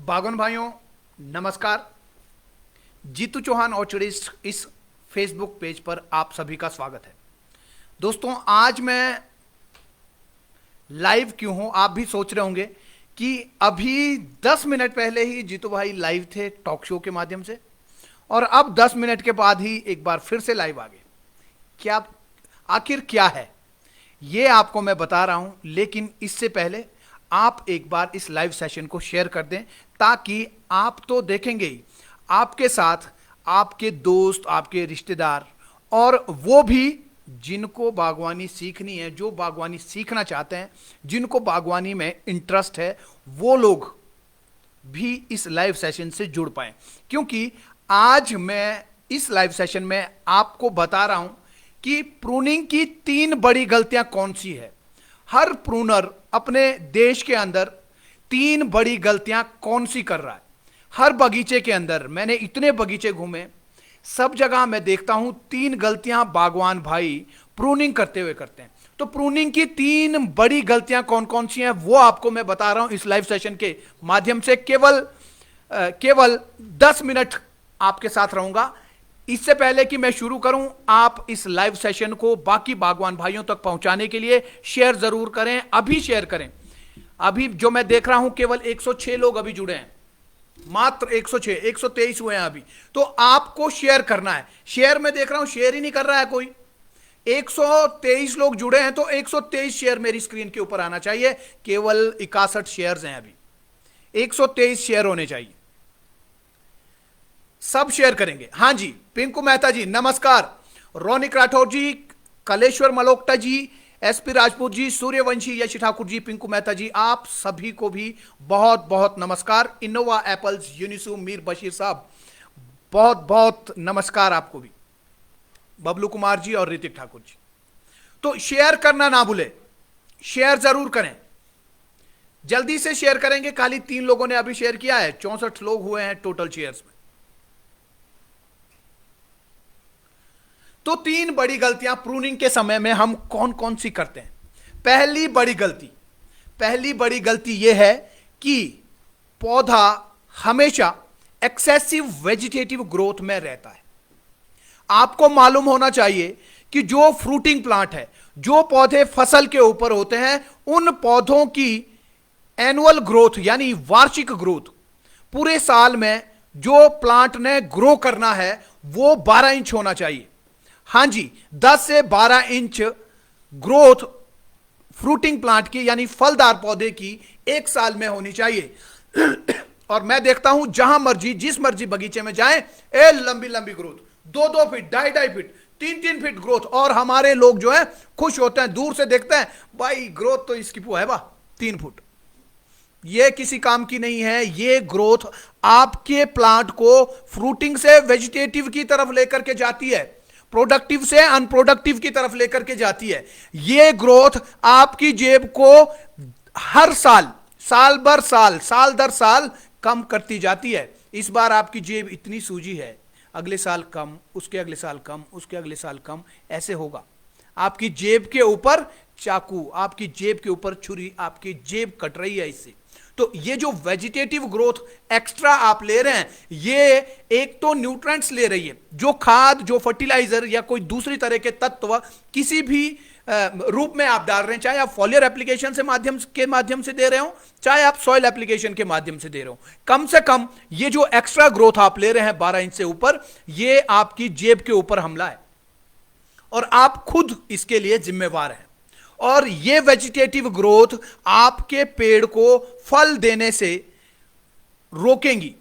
बागवान भाइयों, नमस्कार। जीतू चौहान ऑर्चर्डिस्ट इस फेसबुक पेज पर आप सभी का स्वागत है। दोस्तों, आज मैं लाइव क्यों हूं, आप भी सोच रहे होंगे कि अभी 10 मिनट पहले ही जीतू भाई लाइव थे टॉक शो के माध्यम से और अब 10 मिनट के बाद ही एक बार फिर से लाइव आ गए। क्या आखिर क्या है ये आपको मैं बता रहा हूं, लेकिन इससे पहले आप एक बार इस लाइव सेशन को शेयर कर दें ताकि आप तो देखेंगे ही, आपके साथ आपके दोस्त, आपके रिश्तेदार और वो भी जिनको बागवानी सीखनी है, जो बागवानी सीखना चाहते हैं, जिनको बागवानी में इंटरेस्ट है, वो लोग भी इस लाइव सेशन से जुड़ पाए। क्योंकि आज मैं इस लाइव सेशन में आपको बता रहा हूं कि प्रूनिंग की 3 बड़ी गलतियां कौन सी है। हर प्रूनर अपने देश के अंदर 3 बड़ी गलतियां कौन सी कर रहा है। हर बगीचे के अंदर, मैंने इतने बगीचे घूमे, सब जगह मैं देखता हूं 3 गलतियां बागवान भाई प्रूनिंग करते हुए करते हैं। तो प्रूनिंग की 3 बड़ी गलतियां कौन कौन सी हैं वो आपको मैं बता रहा हूं इस लाइव सेशन के माध्यम से। केवल 10 मिनट आपके साथ रहूंगा। इससे पहले कि मैं शुरू करूं, आप इस लाइव सेशन को बाकी बागवान भाइयों तक पहुंचाने के लिए शेयर जरूर करें। अभी शेयर करें। अभी जो मैं देख रहा हूं केवल 106 लोग अभी जुड़े हैं, मात्र 106, 123 हुए हैं अभी। तो आपको शेयर करना है। शेयर में देख रहा हूं शेयर ही नहीं कर रहा है कोई। 123 लोग जुड़े हैं तो 123 शेयर मेरी स्क्रीन के ऊपर आना चाहिए। केवल 61 शेयर्स हैं अभी, 123 शेयर होने चाहिए। सब शेयर करेंगे। हां जी, पिंकू मेहता जी नमस्कार, रोनिक राठौर जी, कलेश्वर मलोक्टा जी, एसपी राजपूत जी, सूर्यवंशी, यश ठाकुर जी, पिंकू मेहता जी, आप सभी को भी बहुत बहुत नमस्कार। इनोवा एप्पल्स, यूनिसू, मीर बशीर साहब, बहुत बहुत नमस्कार आपको भी, बबलू कुमार जी और ऋतिक ठाकुर जी। तो शेयर करना ना भूले, शेयर जरूर करें, जल्दी से शेयर करेंगे। खाली 3 लोगों ने अभी शेयर किया है, 64 लोग हुए हैं टोटल शेयर्स में। तो 3 बड़ी गलतियां प्रूनिंग के समय में हम कौन कौन सी करते हैं। पहली बड़ी गलती यह है कि पौधा हमेशा एक्सेसिव वेजिटेटिव ग्रोथ में रहता है। आपको मालूम होना चाहिए कि जो फ्रूटिंग प्लांट है, जो पौधे फसल के ऊपर होते हैं, उन पौधों की एनुअल ग्रोथ यानी वार्षिक ग्रोथ, पूरे साल में जो प्लांट ने ग्रो करना है वो 12 इंच होना चाहिए। हां जी, 10 से 12 इंच ग्रोथ फ्रूटिंग प्लांट की यानी फलदार पौधे की एक साल में होनी चाहिए। और मैं देखता हूं जहां मर्जी, जिस मर्जी बगीचे में जाएं, लंबी लंबी growth, 2-2 feet, 2.5 feet, 3-3 feet growth. और हमारे लोग जो है खुश होते हैं, दूर से देखते हैं, भाई ग्रोथ तो इसकी है बा 3 फुट। ये किसी काम की नहीं है। ये ग्रोथ आपके प्लांट को फ्रूटिंग से वेजिटेटिव की तरफ लेकर के जाती है, प्रोडक्टिव से अनप्रोडक्टिव की तरफ लेकर के जाती है। यह ग्रोथ आपकी जेब को हर साल, साल दर साल कम करती जाती है। इस बार आपकी जेब इतनी सूजी है, अगले साल कम, उसके अगले साल कम, उसके अगले साल कम, ऐसे होगा। आपकी जेब के ऊपर चाकू, आपकी जेब के ऊपर छुरी, आपकी जेब कट रही है इससे। तो ये जो वेजिटेटिव ग्रोथ एक्स्ट्रा आप ले रहे हैं, ये एक तो न्यूट्रिएंट्स ले रही है, जो खाद, जो फर्टिलाइजर या कोई दूसरी तरह के तत्व किसी भी रूप में आप डाल रहे हैं, चाहे आप फॉलियर एप्लीकेशन के माध्यम से दे रहे हो, चाहे आप सॉइल एप्लीकेशन के माध्यम से दे रहे हो, कम से कम ये जो एक्स्ट्रा ग्रोथ आप ले रहे हैं 12 इंच से ऊपर, ये आपकी जेब के ऊपर हमला है और आप खुद इसके लिए जिम्मेवार हैं। और ये वेजिटेटिव ग्रोथ आपके पेड़ को फल देने से रोकेंगी।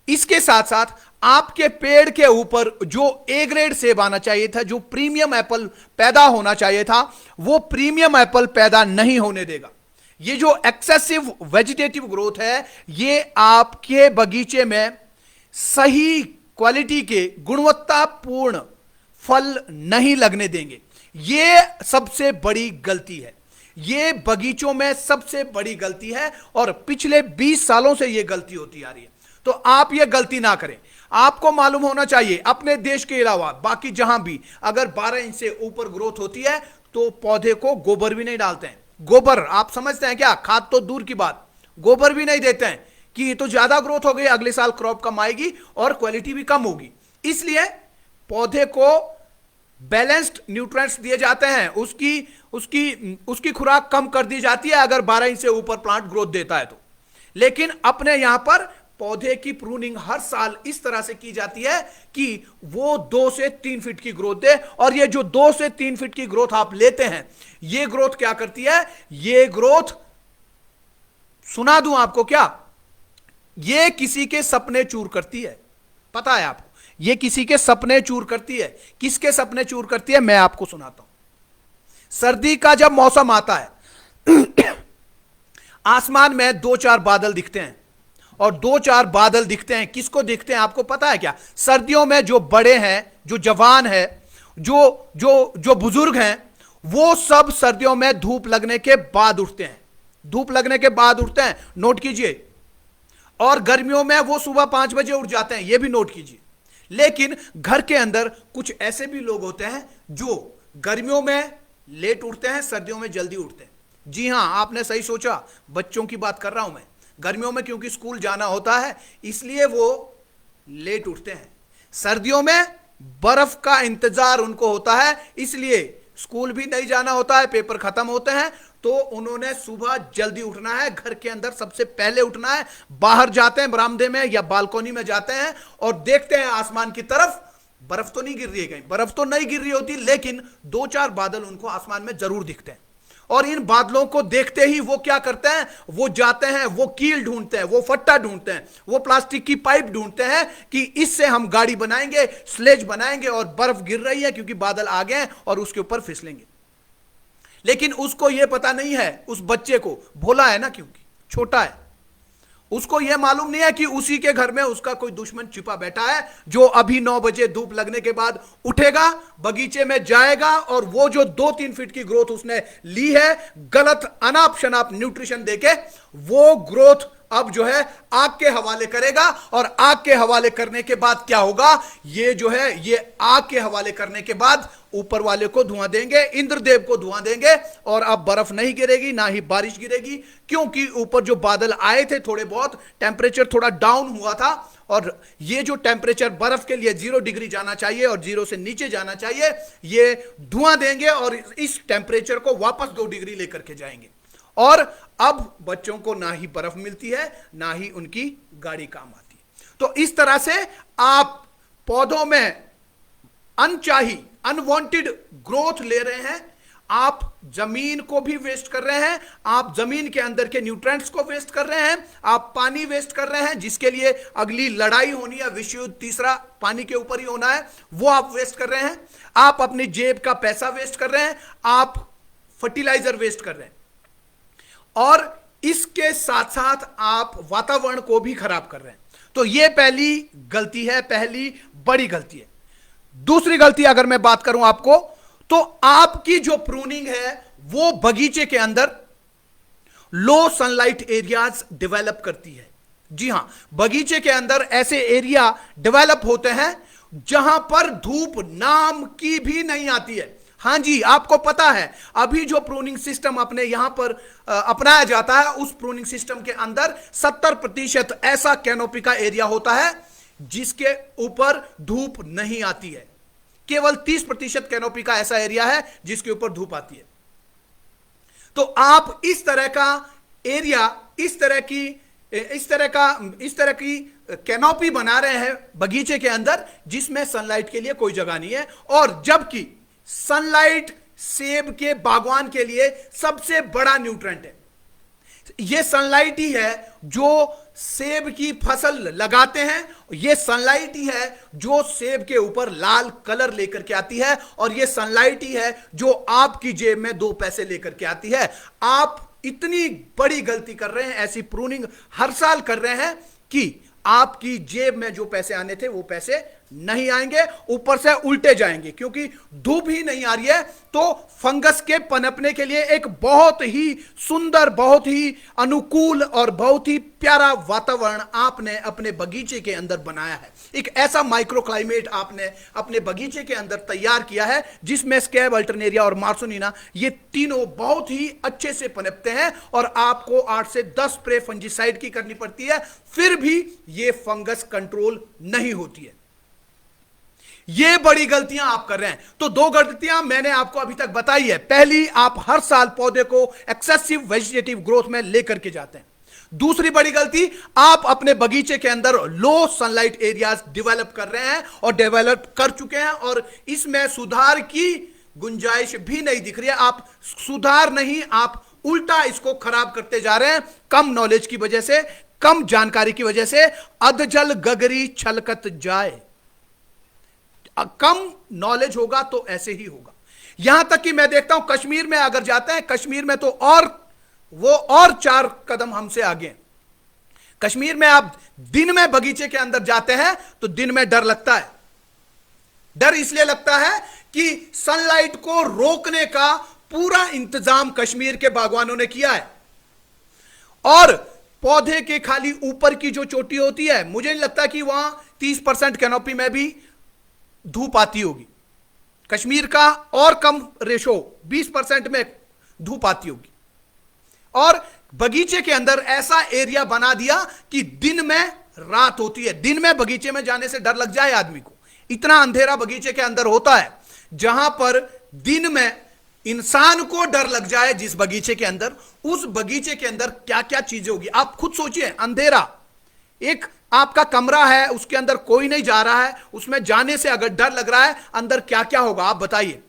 इसके साथ साथ आपके पेड़ के ऊपर जो ए ग्रेड सेब आना चाहिए था, जो प्रीमियम एप्पल पैदा होना चाहिए था, वो प्रीमियम एप्पल पैदा नहीं होने देगा। ये जो एक्सेसिव वेजिटेटिव ग्रोथ है, ये आपके बगीचे में सही क्वालिटी के गुणवत्तापूर्ण फल नहीं लगने देंगे। ये सबसे बड़ी गलती है। ये बगीचों में सबसे बड़ी गलती है और पिछले 20 सालों से ये गलती होती आ रही है। तो आप ये गलती ना करें। आपको मालूम होना चाहिए, अपने देश के अलावा बाकी जहां भी अगर 12 इंच से ऊपर ग्रोथ होती है तो पौधे को गोबर भी नहीं डालते हैं। गोबर आप समझते हैं क्या? खाद तो दूर की बात, गोबर भी नहीं देते हैं कि ये तो ज्यादा ग्रोथ हो गई, अगले साल क्रॉप कम आएगी और क्वालिटी भी कम होगी। इसलिए पौधे को बैलेंस्ड न्यूट्रिएंट्स दिए जाते हैं, उसकी उसकी उसकी खुराक कम कर दी जाती है अगर 12 इंच से ऊपर प्लांट ग्रोथ देता है तो। लेकिन अपने यहां पर पौधे की प्रूनिंग हर साल इस तरह से की जाती है कि वो 2 से 3 फीट की ग्रोथ दे। और ये जो 2 से 3 फीट की ग्रोथ आप लेते हैं, ये ग्रोथ क्या करती है? ये ग्रोथ सुना दूं आपको क्या? ये किसी के सपने चूर करती है। पता है आपको? ये किसी के सपने चूर करती है। किसके सपने चूर करती है? मैं आपको सुनाता हूं। सर्दी का जब मौसम आता है आसमान में 2-4 बादल दिखते हैं, और 2-4 बादल दिखते हैं, किसको दिखते हैं आपको पता है क्या? सर्दियों में जो बड़े हैं, जो जवान हैं, जो जो जो बुजुर्ग हैं, वो सब सर्दियों में धूप लगने के बाद उठते हैं। धूप लगने के बाद उठते हैं, नोट कीजिए। और गर्मियों में वो सुबह 5 बजे उठ जाते हैं, ये भी नोट कीजिए। लेकिन घर के अंदर कुछ ऐसे भी लोग होते हैं जो गर्मियों में लेट उठते हैं, सर्दियों में जल्दी उठते हैं। जी हां, आपने सही सोचा, बच्चों की बात कर रहा हूं मैं। गर्मियों में क्योंकि स्कूल जाना होता है इसलिए वो लेट उठते हैं। सर्दियों में बर्फ का इंतजार उनको होता है, इसलिए स्कूल भी नहीं जाना होता है, पेपर खत्म होते हैं, तो उन्होंने सुबह जल्दी उठना है, घर के अंदर सबसे पहले उठना है। बाहर जाते हैं, बरामदे में या बालकोनी में जाते हैं और देखते हैं आसमान की तरफ, बर्फ तो नहीं गिर रही है कहीं, बर्फ तो नहीं गिर रही होती, लेकिन 2-4 बादल उनको आसमान में जरूर दिखते हैं। और इन बादलों को देखते ही वो क्या करते हैं? वो जाते हैं, वो कील ढूंढते हैं, वो फट्टा ढूंढते हैं, वो प्लास्टिक की पाइप ढूंढते हैं कि इससे हम गाड़ी बनाएंगे, स्लेज बनाएंगे, और बर्फ गिर रही है क्योंकि बादल आ गए हैं और उसके ऊपर फिसलेंगे। लेकिन उसको यह पता नहीं है, उस बच्चे को, भोला है ना, क्योंकि छोटा है, उसको यह मालूम नहीं है कि उसी के घर में उसका कोई दुश्मन छिपा बैठा है, जो अभी 9 बजे धूप लगने के बाद उठेगा, बगीचे में जाएगा, और वो जो 2-3 फीट की ग्रोथ उसने ली है गलत अनाप शनाप न्यूट्रिशन देके, वो ग्रोथ अब जो है आग के हवाले करेगा। और आग के हवाले करने के बाद क्या होगा? ये जो है, ये आग के हवाले करने के बाद ऊपर वाले को धुआं देंगे, इंद्रदेव को धुआं देंगे, और अब बर्फ नहीं गिरेगी, ना ही बारिश गिरेगी, क्योंकि ऊपर जो बादल आए थे, थोड़े बहुत टेम्परेचर थोड़ा डाउन हुआ था, और ये जो टेम्परेचर बर्फ के लिए 0 डिग्री जाना चाहिए और 0 से नीचे जाना चाहिए, ये धुआं देंगे और इस टेम्परेचर को वापस 2 डिग्री लेकर के जाएंगे। और अब बच्चों को ना ही बर्फ मिलती है, ना ही उनकी गाड़ी काम आती है। तो इस तरह से आप पौधों में अनचाही, अनवांटेड ग्रोथ ले रहे हैं, आप जमीन को भी वेस्ट कर रहे हैं, आप जमीन के अंदर के न्यूट्रिएंट्स को वेस्ट कर रहे हैं, आप पानी वेस्ट कर रहे हैं, जिसके लिए अगली लड़ाई होनी है, विश्व युद्ध तीसरा पानी के ऊपर ही होना है, वो आप वेस्ट कर रहे हैं। आप अपनी जेब का पैसा वेस्ट कर रहे हैं, आप फर्टिलाइजर वेस्ट कर रहे हैं, और इसके साथ साथ आप वातावरण को भी खराब कर रहे हैं। तो यह पहली गलती है, पहली बड़ी गलती है। दूसरी गलती अगर मैं बात करूं आपको, तो आपकी जो प्रूनिंग है वो बगीचे के अंदर लो सनलाइट एरियाज डेवलप करती है। जी हां, बगीचे के अंदर ऐसे एरिया डेवलप होते हैं जहां पर धूप नाम की भी नहीं आती है। हां जी, आपको पता है अभी जो प्रूनिंग सिस्टम अपने यहां पर अपनाया जाता है, उस प्रूनिंग सिस्टम के अंदर 70% ऐसा कैनोपी का एरिया होता है जिसके ऊपर धूप नहीं आती है। केवल 30% कैनोपी का ऐसा एरिया है जिसके ऊपर धूप आती है। तो आप इस तरह का एरिया, इस तरह की कैनोपी बना रहे हैं बगीचे के अंदर, जिसमें सनलाइट के लिए कोई जगह नहीं है। और जबकि सनलाइट सेब के बागवान के लिए सबसे बड़ा न्यूट्रिएंट है। यह सनलाइट ही है जो सेब की फसल लगाते हैं, यह सनलाइट ही है जो सेब के ऊपर लाल कलर लेकर के आती है, और यह सनलाइट ही है जो आपकी जेब में 2 पैसे लेकर के आती है। आप इतनी बड़ी गलती कर रहे हैं, ऐसी प्रूनिंग हर साल कर रहे हैं कि आपकी जेब में जो पैसे आने थे वो पैसे नहीं आएंगे, ऊपर से उल्टे जाएंगे, क्योंकि धूप ही नहीं आ रही है। तो फंगस के पनपने के लिए एक बहुत ही सुंदर, बहुत ही अनुकूल और बहुत ही प्यारा वातावरण आपने अपने बगीचे के अंदर बनाया है। एक ऐसा माइक्रो क्लाइमेट आपने अपने बगीचे के अंदर तैयार किया है जिसमें स्कैब, अल्टरनेरिया और मार्सोनिना ये तीनों बहुत ही अच्छे से पनपते हैं, और आपको 8 से 10 स्प्रे फंजीसाइड की करनी पड़ती है, फिर भी ये फंगस कंट्रोल नहीं होती है। ये बड़ी गलतियां आप कर रहे हैं। तो 2 गलतियां मैंने आपको अभी तक बताई है। पहली, आप हर साल पौधे को एक्सेसिव वेजिटेटिव ग्रोथ में लेकर के जाते हैं। दूसरी बड़ी गलती, आप अपने बगीचे के अंदर लो सनलाइट एरियाज डेवलप कर रहे हैं और डेवलप कर चुके हैं, और इसमें सुधार की गुंजाइश भी नहीं दिख रही है। आप सुधार नहीं, आप उल्टा इसको खराब करते जा रहे हैं, कम नॉलेज की वजह से, कम जानकारी की वजह से। अधजल गगरी छलकत जाए, कम नॉलेज होगा तो ऐसे ही होगा। यहां तक कि मैं देखता हूं कश्मीर में अगर जाते हैं, कश्मीर में तो और 4 कदम हमसे आगे। कश्मीर में आप दिन में बगीचे के अंदर जाते हैं तो दिन में डर लगता है। डर इसलिए लगता है कि सनलाइट को रोकने का पूरा इंतजाम कश्मीर के बागवानों ने किया है, और पौधे के खाली ऊपर की जो चोटी होती है, मुझे नहीं लगता कि वहां 30% कैनोपी में भी धूप आती होगी। कश्मीर का और कम रेशो 20% में धूप आती होगी, और बगीचे के अंदर ऐसा एरिया बना दिया कि दिन में रात होती है। दिन में बगीचे में जाने से डर लग जाए आदमी को, इतना अंधेरा बगीचे के अंदर होता है। जहां पर दिन में इंसान को डर लग जाए जिस बगीचे के अंदर, उस बगीचे के अंदर क्या क्या चीजें होगी आप खुद सोचिए। अंधेरा, एक आपका कमरा है, उसके अंदर कोई नहीं जा रहा है, उसमें जाने से अगर डर लग रहा है, अंदर क्या क्या होगा आप बताइए।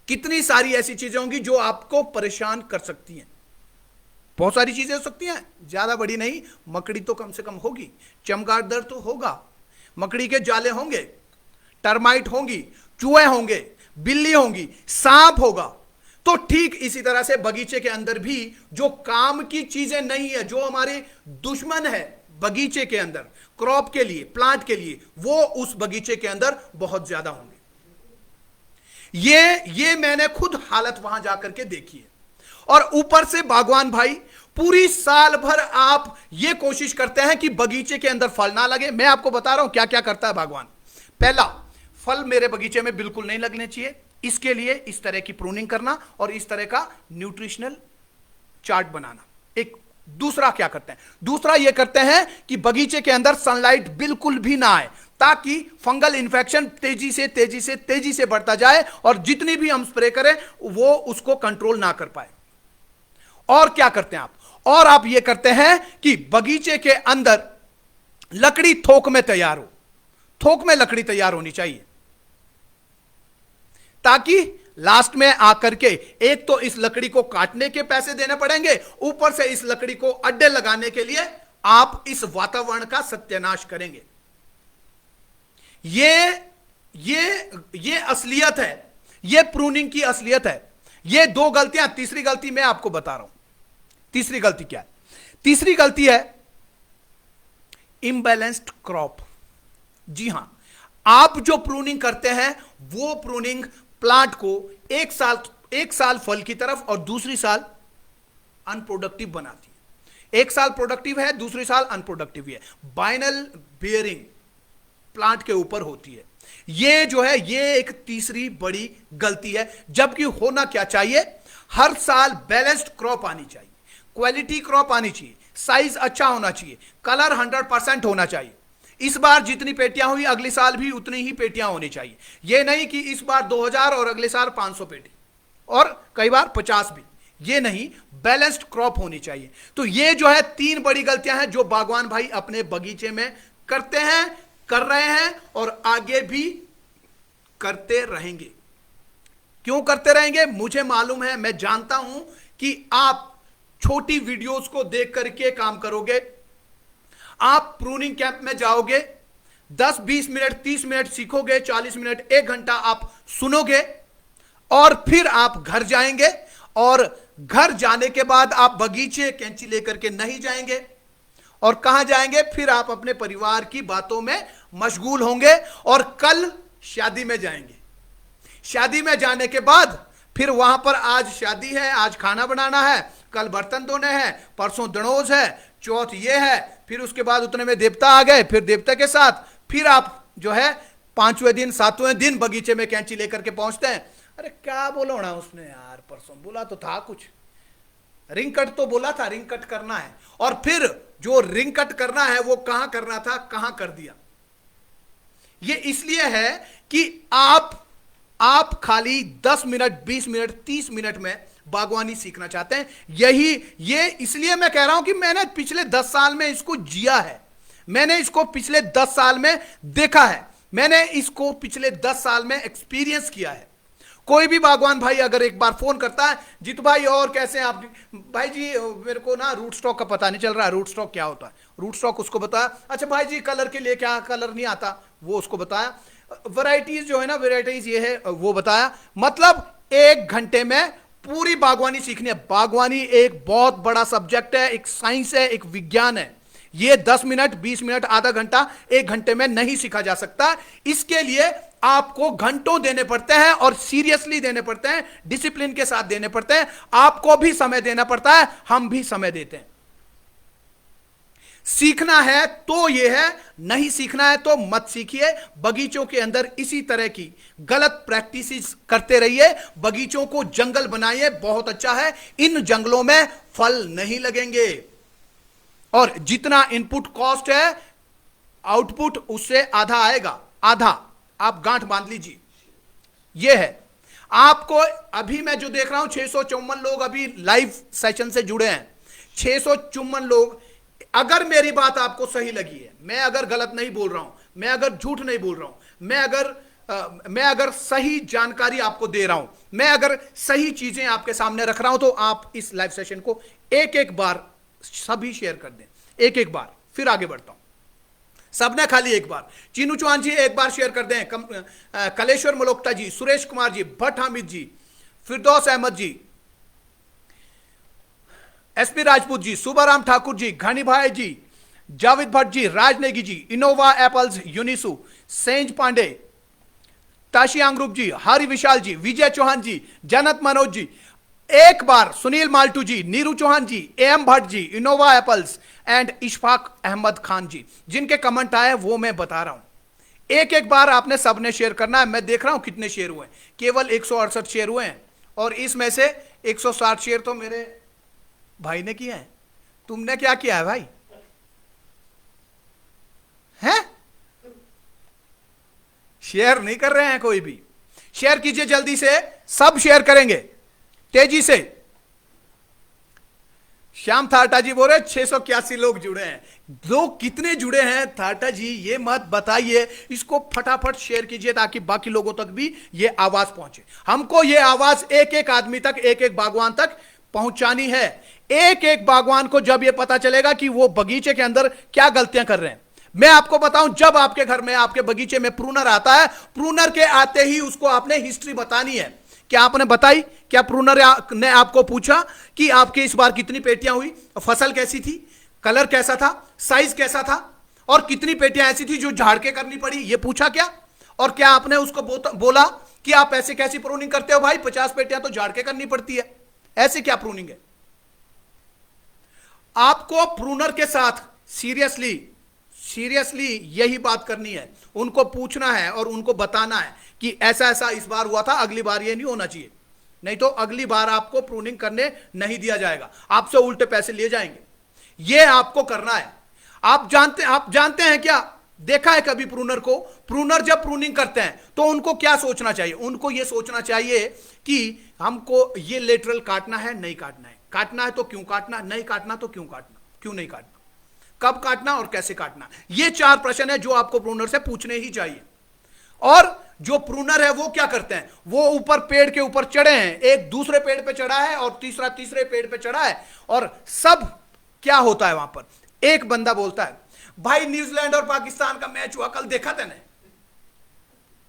कितनी सारी ऐसी चीजें होंगी जो आपको परेशान कर सकती हैं। बहुत सारी चीजें हो सकती हैं, ज्यादा बड़ी नहीं, मकड़ी तो कम से कम होगी, चमगादड़ तो होगा, मकड़ी के जाले होंगे, टर्माइट होंगी, चूहे होंगे, बिल्ली होंगी, सांप होगा। तो ठीक इसी तरह से बगीचे के अंदर भी जो काम की चीजें नहीं है, जो हमारे दुश्मन है बगीचे के अंदर, क्रॉप के लिए, प्लांट के लिए, वो उस बगीचे के अंदर बहुत ज्यादा होंगे। ये मैंने खुद हालत वहां जाकर के देखी है। और ऊपर से बागवान भाई पूरी साल भर आप ये कोशिश करते हैं कि बगीचे के अंदर फल ना लगे। मैं आपको बता रहा हूं क्या क्या करता है बागवान। पहला, फल मेरे बगीचे में बिल्कुल नहीं लगने चाहिए, इसके लिए इस तरह की प्रूनिंग करना और इस तरह का न्यूट्रिशनल चार्ट बनाना। एक दूसरा क्या करते हैं, दूसरा ये करते हैं कि बगीचे के अंदर सनलाइट बिल्कुल भी ना आए, ताकि फंगल इन्फेक्शन तेजी से बढ़ता जाए, और जितनी भी हम स्प्रे करें वो उसको कंट्रोल ना कर पाए। और क्या करते हैं आप, और आप ये करते हैं कि बगीचे के अंदर लकड़ी थोक में तैयार हो, थोक में लकड़ी तैयार होनी चाहिए, ताकि लास्ट में आकर के एक तो इस लकड़ी को काटने के पैसे देने पड़ेंगे, ऊपर से इस लकड़ी को अड्डे लगाने के लिए आप इस वातावरण का सत्यानाश करेंगे। ये असलियत है, ये प्रूनिंग की असलियत है। ये 2 गलतियां, तीसरी गलती मैं आपको बता रहा हूं। तीसरी गलती क्या है? तीसरी गलती है इम्बैलेंस्ड क्रॉप। जी हां, आप जो प्रूनिंग करते हैं वो प्रूनिंग प्लांट को एक साल फल की तरफ और दूसरी साल अनप्रोडक्टिव बनाती है। एक साल प्रोडक्टिव है, दूसरी साल अनप्रोडक्टिव है। बाइनल बियरिंग प्लांट के ऊपर होती है। ये जो है, ये एक तीसरी बड़ी गलती है। जबकि होना क्या चाहिए, हर साल बैलेंस्ड क्रॉप आनी चाहिए, क्वालिटी क्रॉप आनी चाहिए, साइज अच्छा होना चाहिए, कलर 100% होना चाहिए। इस बार जितनी पेटियां हुई अगले साल भी उतनी ही पेटियां होनी चाहिए। यह नहीं कि इस बार 2000 और अगले साल 500 पेटी और कई बार 50 भी, ये नहीं, बैलेंस्ड क्रॉप होनी चाहिए। तो ये जो है 3 बड़ी गलतियां हैं जो बागवान भाई अपने बगीचे में करते हैं, कर रहे हैं और आगे भी करते रहेंगे। क्यों करते रहेंगे मुझे मालूम है, मैं जानता हूं कि आप छोटी वीडियोस को देख करके काम करोगे। आप प्रूनिंग कैंप में जाओगे, 10-20 मिनट 30 मिनट सीखोगे, 40 मिनट 1 घंटा आप सुनोगे और फिर आप घर जाएंगे। और घर जाने के बाद आप बगीचे कैंची लेकर के नहीं जाएंगे और कहां जाएंगे, फिर आप अपने परिवार की बातों में मशगूल होंगे और कल शादी में जाएंगे। शादी में जाने के बाद फिर वहां पर आज शादी है, आज खाना बनाना है, कल बर्तन धोने हैं, परसों दणोज है, चौथ ये है, फिर उसके बाद उतने में देवता आ गए, फिर देवता के साथ फिर आप जो है 5वें दिन 7वें दिन बगीचे में कैंची लेकर के पहुंचते हैं। अरे क्या बोलो ना उसने यार, परसों बोला तो था कुछ, रिंग कट तो बोला था, रिंग कट करना है, और फिर जो रिंग कट करना है वो कहां करना था, कहां कर दिया। ये इसलिए है कि आप खाली 10 मिनट 20 मिनट 30 मिनट में बागवानी सीखना चाहते हैं। ये इसलिए मैं कह रहा हूं कि मैंने पिछले 10 साल में इसको जिया है, मैंने इसको पिछले 10 साल में देखा है, मैंने इसको पिछले 10 साल में एक्सपीरियंस किया है। कोई भी बागवान भाई अगर एक बार फोन करता है, जीतू भाई और कैसे हैं आप, भाई जी मेरे को ना रूट स्टॉक का पता नहीं चल रहा है, रूट स्टॉक क्या होता है, रूट स्टॉक उसको बताया, अच्छा भाई जी कलर के लिए क्या, कलर नहीं आता, वो उसको बताया, वैरायटीज जो है ना, वैरायटीज ये है वो बताया। मतलब 1 घंटे में पूरी बागवानी सीखनी है। बागवानी एक बहुत बड़ा सब्जेक्ट है, एक साइंस है, एक विज्ञान है। ये 10 मिनट 20 मिनट आधा घंटा 1 घंटे में नहीं सीखा जा सकता। इसके लिए आपको घंटों देने पड़ते हैं और सीरियसली देने पड़ते हैं, डिसिप्लिन के साथ देने पड़ते हैं। आपको भी समय देना पड़ता है, हम भी समय देते हैं। सीखना है तो यह है, नहीं सीखना है तो मत सीखिए। बगीचों के अंदर इसी तरह की गलत प्रैक्टिसेस करते रहिए, बगीचों को जंगल बनाइए, बहुत अच्छा है। इन जंगलों में फल नहीं लगेंगे और जितना इनपुट कॉस्ट है, आउटपुट उससे आधा आएगा, आधा। आप गांठ बांध लीजिए, यह है। आपको अभी मैं जो देख रहा हूं 654 लोग अभी लाइव सेशन से जुड़े हैं, 654 लोग। अगर मेरी बात आपको सही लगी है, मैं अगर गलत नहीं बोल रहा हूं, मैं अगर झूठ नहीं बोल रहा हूं, मैं अगर सही जानकारी आपको दे रहा हूं, मैं अगर सही चीजें आपके सामने रख रहा हूं, तो आप इस लाइव सेशन को एक बार सभी शेयर कर दें, एक बार। फिर आगे बढ़ता हूं, सबने खाली एक बार। चीनू चौहान जी एक बार शेयर कर दें, कलेश्वर मलोक्ता जी, सुरेश कुमार जी, भट्ट हामिद जी, फिरदौस अहमद जी, एसपी राजपूत जी, सुबाराम ठाकुर जी, घनी भाई जी, जावेद भट्ट जी, राज नेगी जी, इनोवा एपल्स यूनिसु, सेंज पांडे, ताशी आंग्रुप जी, हरि विशाल जी, विजय चौहान जी, जनत मनोज जी, एक बार Sunil Maltu ji, Neeru Chauhan ji, M Bhatt ji, Innova Apples and Ishfaq Ahmed Khan ji, जिनके कमेंट आए वो मैं बता रहा हूं। एक बार आपने सबने शेयर करना है। मैं देख रहा हूं कितने शेयर हुए, केवल 168 शेयर हुए हैं और इसमें से 160 शेयर तो मेरे भाई ने किया है। तुमने क्या किया है भाई? हैं? शेयर नहीं कर रहे हैं कोई भी। शेयर कीजिए जल्दी से, सब शेयर करेंगे तेजी से। श्याम थाटा जी बोल रहे 681 लोग जुड़े हैं। लोग कितने जुड़े हैं थाटा जी ये मत बताइए, इसको फटाफट शेयर कीजिए ताकि बाकी लोगों तक भी ये आवाज पहुंचे। हमको ये आवाज एक आदमी तक, एक बागवान तक पहुंचानी है। एक बागवान को जब ये पता चलेगा कि वो बगीचे के अंदर क्या गलतियां कर रहे हैं। मैं आपको बताऊं, जब आपके घर में, आपके बगीचे में प्रूनर आता है, प्रूनर के आते ही उसको आपने हिस्ट्री बतानी है। क्या आपने बताई? क्या प्रूनर ने आपको पूछा कि आपके इस बार कितनी पेटियां हुई, फसल कैसी थी, कलर कैसा था, साइज कैसा था, और कितनी पेटियां ऐसी थी जो झाड़ के करनी पड़ी, ये पूछा क्या? और क्या आपने उसको बोला कि आप ऐसे कैसी प्रूनिंग करते हो भाई, 50 पेटियां तो झाड़ के करनी पड़ती है, ऐसे क्या प्रूनिंग है? आपको प्रूनर के साथ सीरियसली यही बात करनी है। उनको पूछना है और उनको बताना है कि ऐसा ऐसा इस बार हुआ था, अगली बार ये नहीं होना चाहिए, नहीं तो अगली बार आपको प्रूनिंग करने नहीं दिया जाएगा, आपसे उल्टे पैसे लिए जाएंगे। ये आपको करना है। आप जानते हैं क्या, देखा है कभी प्रूनर को? प्रूनर जब प्रूनिंग करते हैं तो उनको क्या सोचना चाहिए? उनको यह सोचना चाहिए कि हमको ये लेटरल काटना है, नहीं काटना है, काटना है तो क्यों काटना, नहीं काटना तो क्यों काटना, क्यों नहीं काटना, कब काटना और कैसे काटना। ये 4 प्रश्न है जो आपको प्रूनर से पूछने ही चाहिए। और जो प्रूनर है वो क्या करते हैं, वो ऊपर पेड़ के ऊपर चढ़े हैं, एक दूसरे पेड़ पे चढ़ा है और तीसरा तीसरे पेड़ पे चढ़ा है, और सब क्या होता है वहां पर, एक बंदा बोलता है भाई न्यूजीलैंड और पाकिस्तान का मैच हुआ कल, देखा तेने?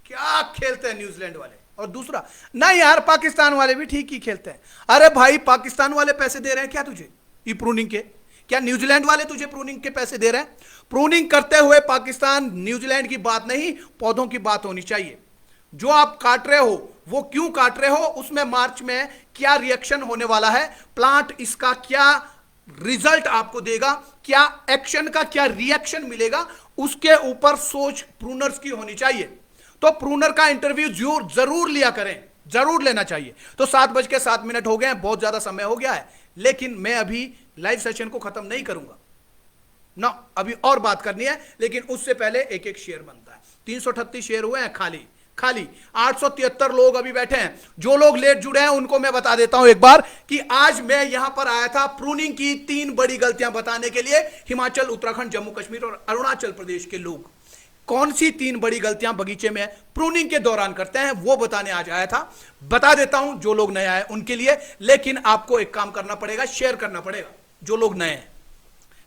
क्या खेलते हैं न्यूजीलैंड वाले, और दूसरा नहीं यार पाकिस्तान वाले भी ठीक ही खेलते हैं। अरे भाई पाकिस्तान वाले पैसे दे रहे हैं क्या तुझे ये प्रूनिंग के? क्या न्यूजीलैंड वाले तुझे प्रूनिंग के पैसे दे रहे हैं? प्रूनिंग करते हुए पाकिस्तान न्यूजीलैंड की बात नहीं, पौधों की बात होनी चाहिए। जो आप काट रहे हो वो क्यों काट रहे हो, उसमें मार्च में क्या रिएक्शन होने वाला है, प्लांट इसका क्या रिजल्ट आपको देगा, क्या एक्शन का क्या रिएक्शन मिलेगा, उसके ऊपर सोच प्रूनर्स की होनी चाहिए। तो प्रूनर का इंटरव्यू जरूर लिया करें, जरूर लेना चाहिए। तो 7:07 हो गए हैं, बहुत ज्यादा समय हो गया है, लेकिन मैं अभी लाइव सेशन को खत्म नहीं करूंगा ना, अभी और बात करनी है, लेकिन उससे पहले एक एक शेयर बनता है। 338 शेयर हुए हैं खाली खाली, 873 लोग अभी बैठे हैं। जो लोग लेट जुड़े हैं उनको मैं बता देता हूं एक बार कि आज मैं यहां पर आया था प्रूनिंग की 3 बड़ी गलतियां बताने के लिए। हिमाचल, उत्तराखंड, जम्मू कश्मीर और अरुणाचल प्रदेश के लोग कौन सी 3 बड़ी गलतियां बगीचे में प्रूनिंग के दौरान करते हैं वो बताने आज आया था। बता देता हूं जो लोग नए आए उनके लिए, लेकिन आपको एक काम करना पड़ेगा, शेयर करना पड़ेगा। जो लोग नए हैं,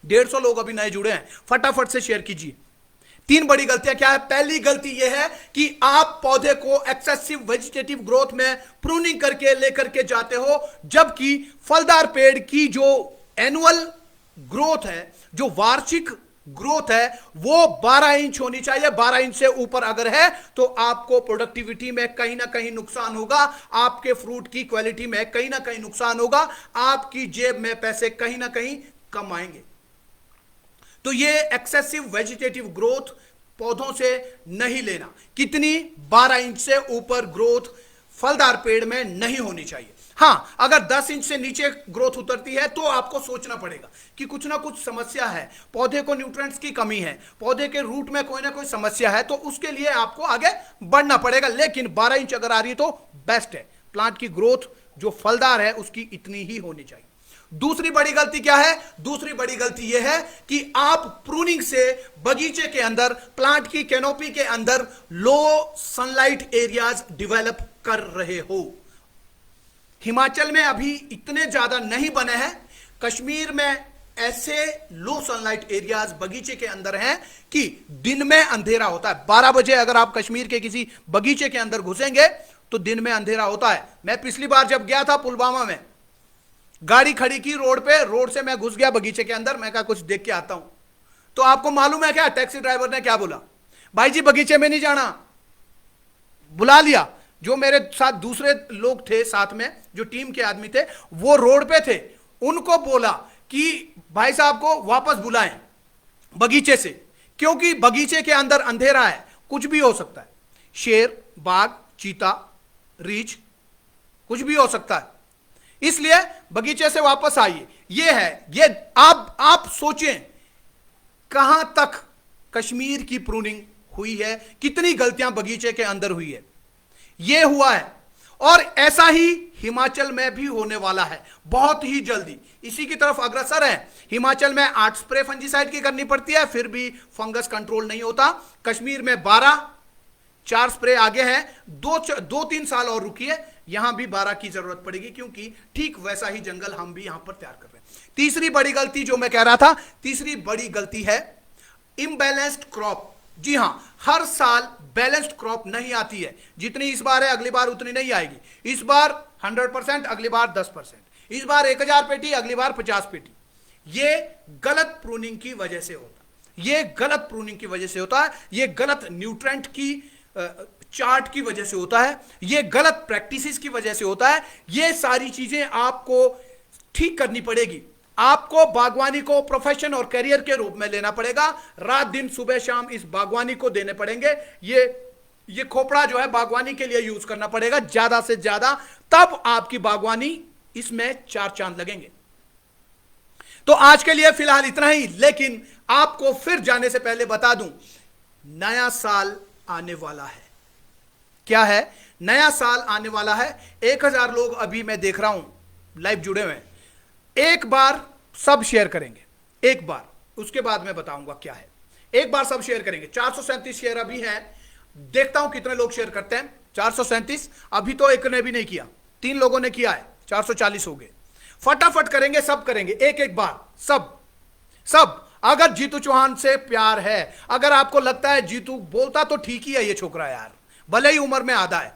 150 लोग अभी नए जुड़े हैं, फटाफट से शेयर कीजिए। 3 बड़ी गलतियां क्या है? पहली गलती यह है कि आप पौधे को एक्सेसिव वेजिटेटिव ग्रोथ में प्रूनिंग करके लेकर के जाते हो, जबकि फलदार पेड़ की जो एनुअल ग्रोथ है, जो वार्षिक ग्रोथ है, वो 12 इंच होनी चाहिए। 12 इंच से ऊपर अगर है तो आपको प्रोडक्टिविटी में कहीं ना कहीं नुकसान होगा, आपके फ्रूट की क्वालिटी में कहीं ना कहीं नुकसान होगा, आपकी जेब में पैसे कहीं ना कहीं कम आएंगे। तो ये एक्सेसिव वेजिटेटिव ग्रोथ पौधों से नहीं लेना। कितनी? 12 इंच से ऊपर ग्रोथ फलदार पेड़ में नहीं होनी चाहिए। हां, अगर 10 इंच से नीचे ग्रोथ उतरती है तो आपको सोचना पड़ेगा कि कुछ ना कुछ समस्या है, पौधे को न्यूट्रिएंट्स की कमी है, पौधे के रूट में कोई ना कोई समस्या है, तो उसके लिए आपको आगे बढ़ना पड़ेगा। लेकिन 12 इंच अगर आ रही है तो बेस्ट है। प्लांट की ग्रोथ जो फलदार है उसकी इतनी ही होनी चाहिए। दूसरी बड़ी गलती क्या है? दूसरी बड़ी गलती यह है कि आप प्रूनिंग से बगीचे के अंदर, प्लांट की कैनोपी के अंदर लो सनलाइट एरियाज डेवलप कर रहे हो। हिमाचल में अभी इतने ज्यादा नहीं बने हैं, कश्मीर में ऐसे लो सनलाइट एरियाज बगीचे के अंदर हैं कि दिन में अंधेरा होता है। 12 बजे अगर आप कश्मीर के किसी बगीचे के अंदर घुसेंगे तो दिन में अंधेरा होता है। मैं पिछली बार जब गया था पुलवामा में, गाड़ी खड़ी की रोड पे, रोड से मैं घुस गया बगीचे के अंदर, मैं कहा कुछ देख के आता हूं। तो आपको मालूम है क्या टैक्सी ड्राइवर ने क्या बोला? भाई जी बगीचे में नहीं जाना। बुला लिया। जो मेरे साथ दूसरे लोग थे साथ में, जो टीम के आदमी थे, वो रोड पे थे, उनको बोला कि भाई साहब को वापस बुलाएं बगीचे से, क्योंकि बगीचे के अंदर अंधेरा है, कुछ भी हो सकता है। शेर, बाघ, चीता, रीछ, कुछ भी हो सकता है, इसलिए बगीचे से वापस आइए। ये है, ये आप सोचें कहां तक कश्मीर की प्रूनिंग हुई है, कितनी गलतियां बगीचे के अंदर हुई है। ये हुआ है और ऐसा ही हिमाचल में भी होने वाला है बहुत ही जल्दी। इसी की तरफ अग्रसर है। हिमाचल में 8 स्प्रे फंजीसाइड की करनी पड़ती है, फिर भी फंगस कंट्रोल नहीं होता। कश्मीर में 12, 4 स्प्रे आगे हैं। 2-3 साल और रुकिए, यहां भी 12 की जरूरत पड़ेगी, क्योंकि ठीक वैसा ही जंगल हम भी यहां पर तैयार कर रहे हैं। तीसरी बड़ी गलती जो मैं कह रहा था, तीसरी बड़ी गलती है इम्बैलेंस्ड क्रॉप। जी हां, हर साल बैलेंस्ड क्रॉप नहीं आती है। जितनी इस बार है अगली बार उतनी नहीं आएगी। इस बार 100%, अगली बार 10%। इस बार 1000 पेटी, अगली बार 50 पेटी। ये गलत प्रूनिंग की वजह से होता है, ये गलत प्रूनिंग की वजह से होता है, ये गलत न्यूट्रेंट की चार्ट की वजह से होता है, ये गलत प्रैक्टिसेस की वजह से होता है। ये सारी चीजें आपको ठीक करनी पड़ेगी। आपको बागवानी को प्रोफेशन और करियर के रूप में लेना पड़ेगा। रात दिन सुबह शाम इस बागवानी को देने पड़ेंगे। ये खोपड़ा जो है बागवानी के लिए यूज करना पड़ेगा ज्यादा से ज्यादा, तब आपकी बागवानी इसमें 4 चांद लगेंगे। तो आज के लिए फिलहाल इतना ही, लेकिन आपको फिर जाने से पहले बता दूं, नया साल आने वाला है। क्या है? नया साल आने वाला है। 1000 लोग अभी मैं देख रहा हूं लाइव जुड़े हुए हैं। एक बार सब शेयर करेंगे, एक बार, उसके बाद मैं बताऊंगा क्या है। एक बार सब शेयर करेंगे। 437 शेयर अभी हैं, देखता हूं कितने लोग शेयर करते हैं। 437, अभी तो एक ने भी नहीं किया, 3 लोगों ने किया है, 440 हो गए। फटाफट करेंगे, सब करेंगे एक एक बार, सब। अगर जीतू चौहान से प्यार है, अगर आपको लगता है जीतू बोलता तो ठीक ही है ये छोकरा यार, भले ही उम्र में आधा है,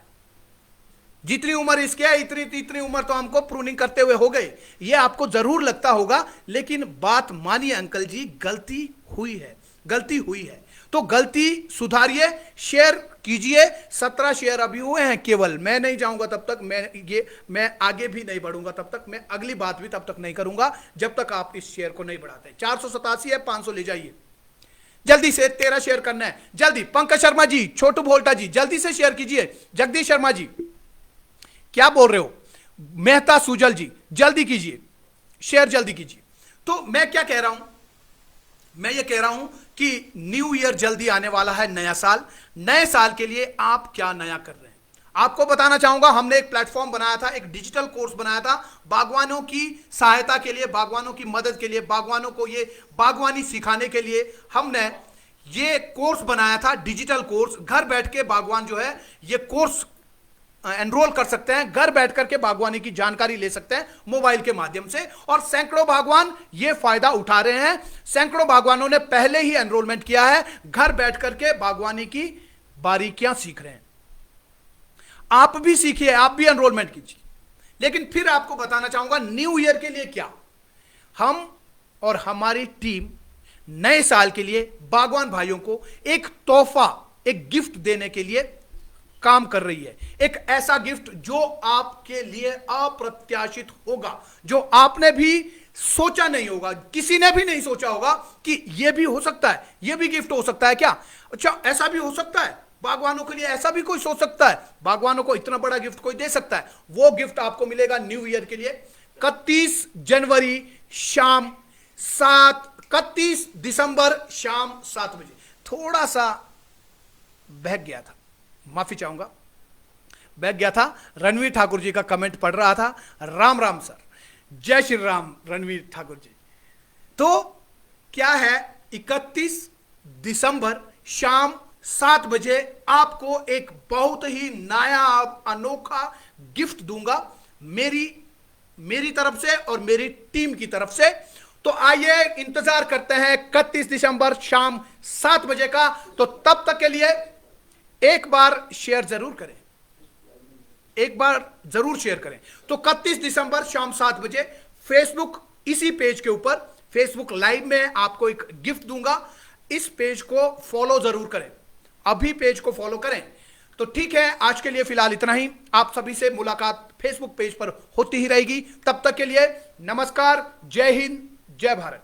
जितनी उम्र इसके है इतनी इतनी उम्र तो हमको प्रूनिंग करते हुए हो गए। ये आपको जरूर लगता होगा, लेकिन बात मानिए अंकल जी, गलती हुई है, गलती हुई है। तो गलती सुधारिए, शेयर कीजिए। 17 शेयर अभी हुए हैं केवल, मैं नहीं जाऊंगा तब तक, मैं आगे भी नहीं बढ़ूंगा तब तक, मैं अगली बात भी तब तक नहीं करूंगा जब तक आप इस शेयर को नहीं बढ़ाते। 487 है, 500 ले जाइए जल्दी से, 13 शेयर करना है जल्दी। पंकज शर्मा जी, छोटू भोल्टा जी, जल्दी से शेयर कीजिए। जगदीश शर्मा जी, क्या बोल रहे हो? मेहता सुजल जी, जल्दी कीजिए शेयर, जल्दी कीजिए। तो मैं क्या कह रहा हूं, मैं ये कह रहा हूं कि न्यू ईयर जल्दी आने वाला है, नया साल। नए साल के लिए आप क्या नया कर रहे हैं, आपको बताना चाहूंगा। हमने एक प्लेटफॉर्म बनाया था, एक डिजिटल कोर्स बनाया था बागवानों की सहायता के लिए, बागवानों की मदद के लिए, बागवानों को ये बागवानी सिखाने के लिए हमने ये कोर्स बनाया था, डिजिटल कोर्स। घर बैठ के बागवान जो है ये कोर्स एनरोल कर सकते हैं, घर बैठ करके बागवानी की जानकारी ले सकते हैं मोबाइल के माध्यम से, और सैकड़ों बागवान ये फायदा उठा रहे हैं। सैकड़ों बागवानों ने पहले ही एनरोलमेंट किया है, घर बैठ करके बागवानी की बारीकियां सीख रहे हैं। आप भी सीखिए, आप भी एनरोलमेंट कीजिए। लेकिन फिर आपको बताना चाहूंगा न्यू ईयर के लिए क्या, हम और हमारी टीम नए साल के लिए बागवान भाइयों को एक तोहफा, एक गिफ्ट देने के लिए काम कर रही है। एक ऐसा गिफ्ट जो आपके लिए अप्रत्याशित होगा, जो आपने भी सोचा नहीं होगा, किसी ने भी नहीं सोचा होगा कि यह भी हो सकता है, यह भी गिफ्ट हो सकता है क्या, अच्छा ऐसा भी हो सकता है, बागवानों के लिए ऐसा भी कोई सोच सकता है, बागवानों को इतना बड़ा गिफ्ट कोई दे सकता है। वो गिफ्ट आपको मिलेगा न्यू ईयर के लिए 31 जनवरी शाम 31 दिसंबर शाम 7 बजे। थोड़ा सा बहक गया था, माफी चाहूंगा, बहक गया था। रणवीर ठाकुर जी का कमेंट पढ़ रहा था, राम राम सर, जय श्री राम रणवीर ठाकुर जी। तो क्या है, 31 दिसंबर शाम 7 बजे आपको एक बहुत ही नया अनोखा गिफ्ट दूंगा, मेरी तरफ से और मेरी टीम की तरफ से। तो आइए इंतजार करते हैं 31 दिसंबर शाम 7 बजे का। तो तब तक के लिए एक बार शेयर जरूर करें, एक बार जरूर शेयर करें। तो 31 दिसंबर शाम 7 बजे फेसबुक, इसी पेज के ऊपर फेसबुक लाइव में आपको एक गिफ्ट दूंगा। इस पेज को फॉलो जरूर करें, अभी पेज को फॉलो करें। तो ठीक है, आज के लिए फिलहाल इतना ही। आप सभी से मुलाकात फेसबुक पेज पर होती ही रहेगी। तब तक के लिए नमस्कार, जय हिंद, जय भारत।